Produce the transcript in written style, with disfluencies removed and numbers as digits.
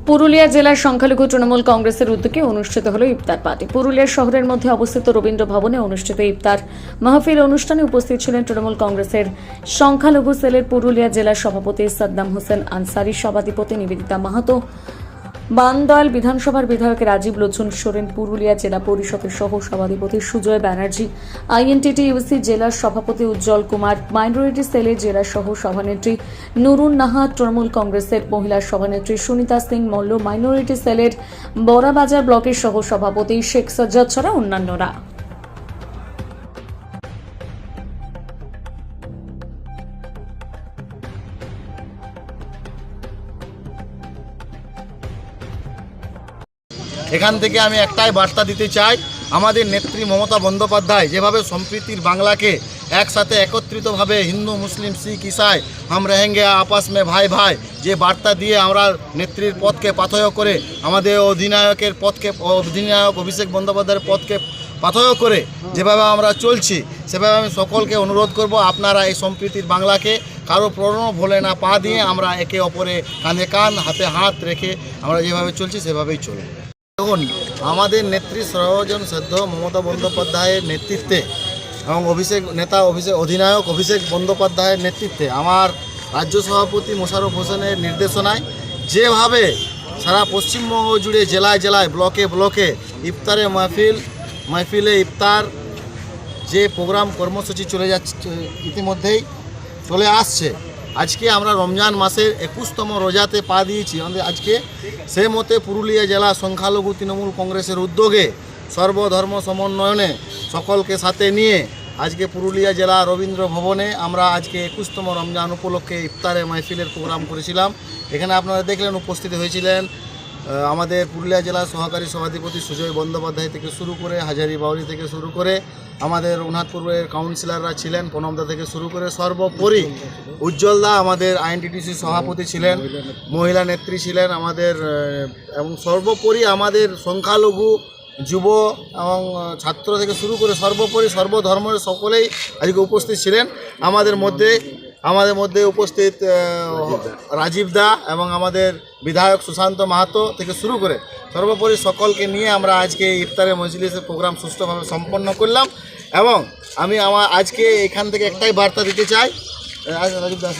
পুরুলিয়া জেলার সংখ্যালঘু তৃণমূল কংগ্রেসের উদ্যোগে অনুষ্ঠিত হল ইফতার পার্টি। পুরুলিয়া শহরের মধ্যে অবস্থিত রবীন্দ্র ভবনে অনুষ্ঠিত ইফতার মাহফিল অনুষ্ঠানে উপস্থিত ছিলেন তৃণমূল কংগ্রেসের সংখ্যালঘু সেলের পুরুলিয়া জেলার সভাপতি সাদ্দাম হোসেন আনসারি, সভাধিপতি নিবেদিতা মাহাতো, বানদয়াল বিধানসভার বিধায়ক রাজীব লোচন সোরেন, পুরুলিয়া জেলা পরিষদের সহ সভাধিপতি সুজয় ব্যানার্জি, আইএনটিটিইউসি জেলার সভাপতি উজ্জ্বল কুমার, মাইনরিটি সেলের জেলা সহ সভানেত্রী নুরুন নাহা, তৃণমূল কংগ্রেসের মহিলা সভানেত্রী সুনিতা সিং মল্ল, মাইনরিটি সেলের বড়াবাজার ব্লকের সহ সভাপতি শেখ সজ্জাদ ছাড়া অন্যান্যরা। এখান থেকে আমি একটাই বার্তা দিতে চাই, আমাদের নেত্রী মমতা বন্দ্যোপাধ্যায় যেভাবে সম্প্রীতির বাংলাকে একসাথে একত্রিতভাবে হিন্দু মুসলিম শিখ ইসাই হাম रहेंगे आपस में ভাই ভাই যে বার্তা দিয়ে আমরা নেত্রীর পথকে পাথেয় করে আমাদের অধিনায়ক অভিষেক বন্দ্যোপাধ্যায়ের পথকে পাথেয় করে যেভাবে আমরা চলছি, সেভাবে আমি সকলকে অনুরোধ করব, আপনারা এই সম্প্রীতির বাংলাকে কারো প্রলোভনে না পা দিয়ে আমরা একে অপরে কাঁধে কাঁধ হাতে হাত রেখে আমরা যেভাবে চলছি সেভাবেই চলব। দেখুন, আমাদের নেত্রী সর্বজন শ্রদ্ধ মমতা বন্দ্যোপাধ্যায়ের নেতৃত্বে এবং অধিনায়ক অভিষেক বন্দ্যোপাধ্যায়ের নেতৃত্বে আমার রাজ্য সভাপতি মোশাররফ হোসেনের নির্দেশনায় যেভাবে সারা পশ্চিমবঙ্গ জুড়ে জেলায় জেলায় ব্লকে ব্লকে ইফতারে মাহফিলে ইফতার যে প্রোগ্রাম কর্মসূচি চলে যাচ্ছে, ইতিমধ্যেই চলে আসছে। আজকে আমরা রমজান মাসের 21তম রোজাতে পা দিয়েছি। আজকে সে মতে পুরুলিয়া জেলা সংখ্যালঘু তৃণমূল কংগ্রেসের উদ্যোগে সর্বধর্ম সমন্বয়নে সকলকে সাথে নিয়ে আজকে পুরুলিয়া জেলা রবীন্দ্র ভবনে আমরা আজকে 21তম রমজান উপলক্ষে ইফতারে মাহফিলের প্রোগ্রাম করেছিলাম। এখানে আপনারা দেখলেন উপস্থিত হয়েছিলেন আমাদের পুরুলিয়া জেলার সহকারী সভাধিপতি সুজয় বন্দ্যোপাধ্যায় থেকে শুরু করে হাজারি বাউরি থেকে শুরু করে আমাদের রঘুনাথপুরের কাউন্সিলররা ছিলেন, প্রণবদা থেকে শুরু করে সর্বোপরি উজ্জ্বলদা আমাদের আইএনটিটিসি সভাপতি ছিলেন, মহিলা নেত্রী ছিলেন আমাদের, এবং সর্বোপরি আমাদের সংখ্যালঘু যুব এবং ছাত্র থেকে শুরু করে সর্বোপরি সর্বধর্মের সকলেই আজকে উপস্থিত ছিলেন। আমাদের মধ্যে উপস্থিত রাজীব দা এবং আমাদের বিধায়ক সুশান্ত মাহাতো থেকে শুরু করে সর্বোপরি সকলকে নিয়ে আমরা আজকে ইফতারে মজলিসের প্রোগ্রাম সুষ্ঠুভাবে সম্পন্ন করলাম। এবং আমি আজকে এখান থেকে একটাই বার্তা দিতে চাই, রাজীব দা